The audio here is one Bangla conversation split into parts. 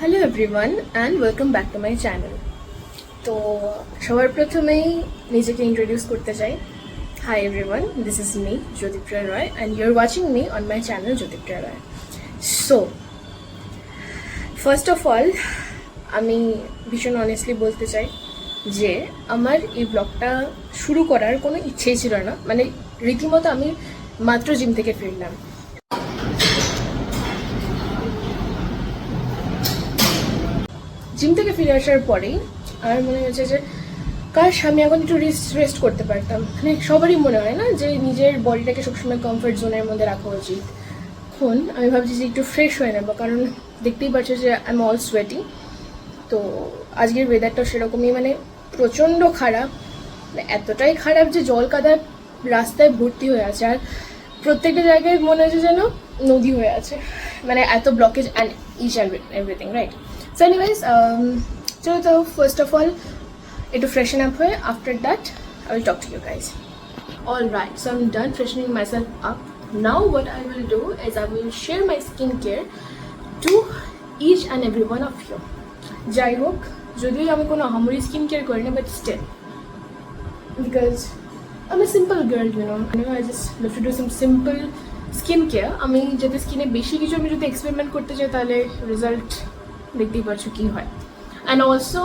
Hello everyone and welcome back to my channel. তো সবার প্রথমেই নিজেকে ইন্ট্রোডিউস করতে চাই। Hi everyone, this is me, Jyotipriya Roy, and you're watching me on my channel Jyotipriya Roy. So, first of all, আমি ভীষণ অনেস্টলি বলতে চাই যে আমার এই ব্লগটা শুরু করার কোনো ইচ্ছেই ছিল না। মানে রীতিমতো আমি মাত্র জিম থেকে ফিরলাম। জিম থেকে ফিরে আসার পরেই আমার মনে হয়েছে যে কাশ আমি এখন একটু রেস্ট করতে পারতাম। মানে সবারই মনে হয় না যে নিজের বডিটাকে সবসময় কমফর্ট জোনের মধ্যে রাখা উচিত। এখন আমি ভাবছি যে একটু ফ্রেশ হয়ে নেবো, কারণ দেখতেই পাচ্ছি যে আই এম অল সোয়েটি। তো আজকের ওয়েদারটাও সেরকমই, মানে প্রচণ্ড খারাপ, এতটাই খারাপ যে জল কাদা রাস্তায় ভর্তি হয়ে আছে, আর প্রত্যেকটা জায়গায় মনে হচ্ছে যেন নদী হয়ে আছে, মানে এত blockage and itch and everything, right? So anyways, চলো তো first of all একটু freshen up হয়ে after that I will talk to you guys. Alright, so I'm done freshening myself up. Now what I will do is I will share my skincare to each and every one of you. যাই হোক, যদিও আমি কোনো আহামরি স্কিন কেয়ার করি না, but still, because I'm a simple girl, you know, I just love to do some simple skin care. আমি যাতে স্কিনে বেশি কিছু আমি যদি এক্সপেরিমেন্ট করতে চাই তাহলে রেজাল্ট দেখতেই পারছো কী হয়। অ্যান্ড অলসো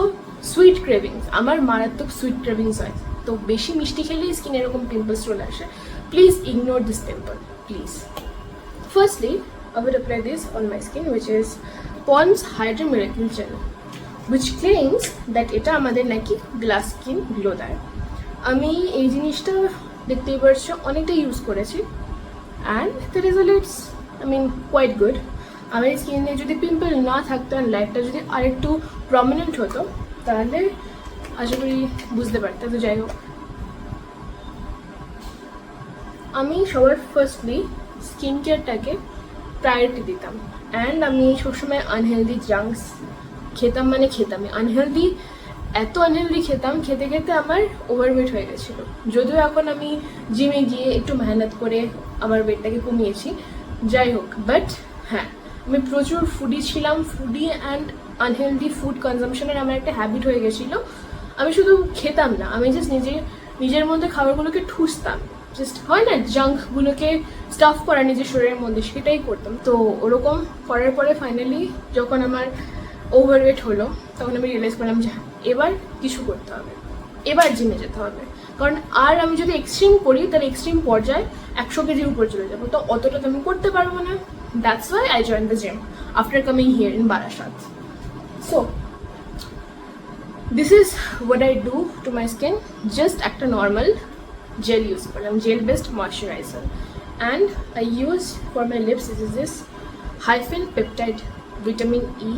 সুইট ক্রেভিংস, আমার মারাত্মক সুইট ক্রেভিংস হয়, তো বেশি মিষ্টি খেলেই স্কিনে এরকম পিম্পলস চলে আসে। Please ignore this pimple, please. Firstly I would apply this on my skin, which is Pond's Hydra Miracle Gel, which claims that এটা আমাদের নাকি গ্লাস স্কিন গ্লো দেয়। আমি এই জিনিসটা দেখতেই পারছো অনেকটা ইউজ করেছি, and the results quite good. আমার স্কিনে যদি পিম্পল না থাকতো আর লাইটটা যদি আরেকটু প্রমিনেন্ট হতো তাহলে আশা করি বুঝতে পারতাম। তো যাই হোক, আমি সবার ফার্স্টলি স্কিন কেয়ারটাকে প্রায়োরিটি দিতাম, অ্যান্ড আমি সবসময় আনহেলদি জাঙ্কস খেতাম, মানে খেতামই আনহেলদি, এত আনহেলদি খেতাম, খেতে খেতে আমার ওভারওয়েট হয়ে গেছিলো। যদিও এখন আমি জিমে গিয়ে একটু মেহনত করে আমার ওয়েটটাকে কমিয়েছি, যাই হোক, বাট হ্যাঁ, আমি প্রচুর ফুডি ছিলাম। ফুডি অ্যান্ড আনহেলদি ফুড কনজামশনের আমার একটা হ্যাবিট হয়ে গেছিলো। আমি শুধু খেতাম না, আমি জাস্ট নিজের মধ্যে খাবারগুলোকে ঠুসতাম, জাস্ট হয় না জাঙ্কগুলোকে স্টাফ করা নিজের শরীরের মধ্যে, সেটাই করতাম। তো ওরকম করার পরে ফাইনালি যখন আমার ওভারওয়েট হলো তখন আমি রিয়েলাইজ করলাম যে এবার কিছু করতে হবে, এবার জিমে যেতে হবে, কারণ আর আমি যদি এক্সট্রিম করি তাহলে এক্সট্রিম পর্যায়ে 100 কেজির উপর চলে যাবো, তো অতটা তো আমি করতে পারবো না। That's why I joined the gym after coming here in Barashat. So this is what I do to my skin. Just একটা normal gel use করলাম, gel based moisturizer, and I use for my lips this hyphen peptide vitamin E,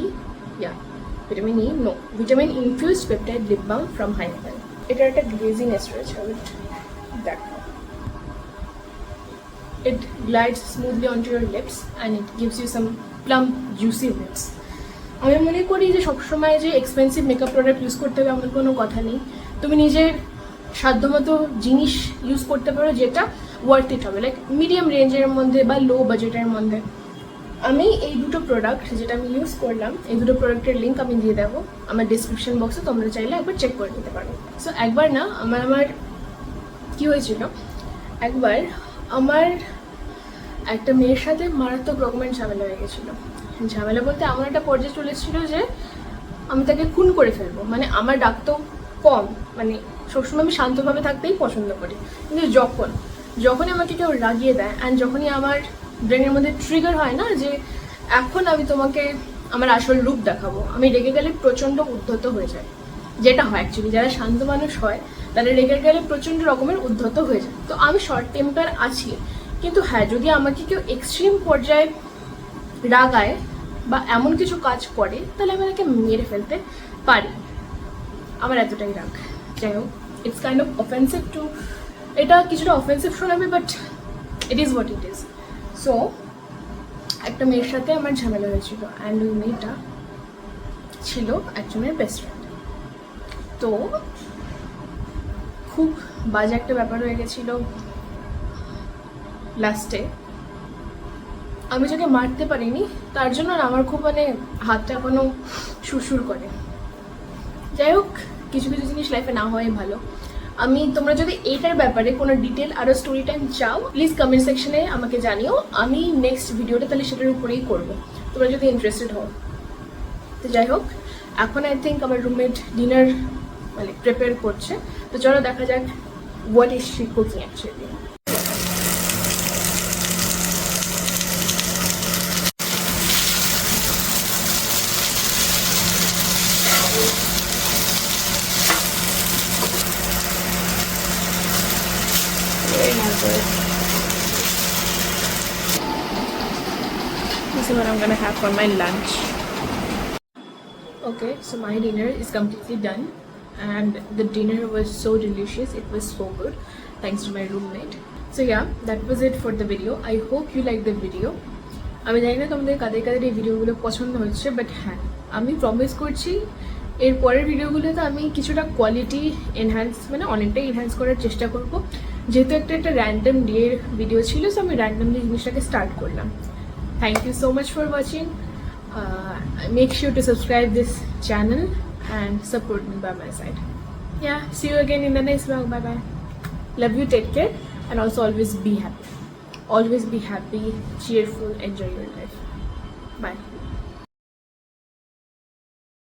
vitamin infused peptide lip balm from Hyphen. এটা একটা glaziness রয়েছে, দেখো, it glides smoothly onto your lips and it gives you some plump juicy lips. আমি মনে করি যে সবসময় যে এক্সপেন্সিভ মেকআপ প্রোডাক্ট ইউজ করতে হবে এমন কোনো কথা নেই। তুমি নিজের সাধ্যমতো জিনিস ইউজ করতে পারো যেটা ওয়ার্থ ইট হবে, লাইক মিডিয়াম রেঞ্জের মধ্যে বা লো বাজেটের মধ্যে। আমি এই দুটো প্রোডাক্ট যেটা আমি ইউজ করলাম, এই দুটো প্রোডাক্টের লিঙ্ক আমি দিয়ে দেবো আমার ডিসক্রিপশন বক্সে, তোমরা চাইলে একবার চেক করে নিতে পারো। সো একবার না আমার কী হয়েছিল, একবার আমার একটা মেয়ের সাথে মারাত্মক রকমের ঝামেলা হয়ে গেছিলো। ঝামেলা বলতে আমার একটা পর্যায়ে চলে এসেছিলো যে আমি তাকে খুন করে ফেলবো। মানে আমার রাগ তো কম, মানে সবসময় আমি শান্তভাবে থাকতেই পছন্দ করি, কিন্তু যখনই আমাকে কেউ রাগিয়ে দেয় অ্যান্ড যখনই আমার ব্রেনের মধ্যে ট্রিগার হয় না যে এখন আমি তোমাকে আমার আসল রূপ দেখাবো, আমি রেগে গেলে প্রচণ্ড উদ্ধত হয়ে যায়, যেটা হয় অ্যাকচুয়ালি যারা শান্ত মানুষ হয় তারা রেগে গেলে প্রচণ্ড রকমের উদ্ধত হয়ে যায়। তো আমি শর্ট টেম্পার আছি, কিন্তু হ্যাঁ, যদি আমাকে কেউ এক্সট্রিম পর্যায়ে রাগায় বা এমন কিছু কাজ করে তাহলে আমি তাকে মেরে ফেলতে পারি, আমার এতটাই রাগ। যাই হোক, it's kind of offensive too, এটা কিছুটা অফেন্সিভ শোনাবে, but it is what it is. So একটা মেয়ের সাথে আমার ঝামেলা হয়েছিল, অ্যান্ড ওই মেয়েটা ছিল একজনের বেস্ট ফ্রেন্ড। তো খুব বাজে একটা ব্যাপার হয়ে গেছিলো লাস্টে। আমি যাকে মারতে পারিনি তার জন্য না আমার খুব মানে হাতটা এখনো সুরসুর করে। যাই হোক, কিছু কিছু জিনিস লাইফে না হয় ভালো। তোমরা যদি এইটার ব্যাপারে কোনো ডিটেল আরও স্টোরি টাইম চাও, প্লিজ কমেন্ট সেকশনে আমাকে জানিও। আমি নেক্সট ভিডিওটা তাহলে সেটার উপরেই করবো, তোমরা যদি ইন্টারেস্টেড হও। তো যাই হোক, এখন আই থিঙ্ক আমার রুমমেট ডিনার মানে প্রিপেয়ার করছে, তো চলো দেখা যাক what is she cooking actually. Very nice. This is what I'm gonna have for my lunch. Okay, so my dinner is completely done, and the dinner was so delicious. It was so good, thanks to my roommate. So yeah, that was it for the video. I hope you liked the video. আমি জানি না তোমাদের কাদের কাদের এই ভিডিওগুলো পছন্দ হচ্ছে, বাট হ্যাঁ, আমি প্রমিস করছি এর পরের ভিডিওগুলোতে আমি কিছুটা কোয়ালিটি এনহ্যান্স মানে অনেকটাই এনহ্যান্স করার চেষ্টা করব। যেহেতু একটা র্যান্ডম ডের ভিডিও ছিল, সো আমি র্যান্ডমলি জিনিসটাকে স্টার্ট করলাম। Thank you so much for watching. Make sure to subscribe this channel and support me by my side. Yeah, see you again in the next vlog. Bye bye. Love you, take care, and also always be happy. Always be happy, cheerful, enjoy your life. Bye.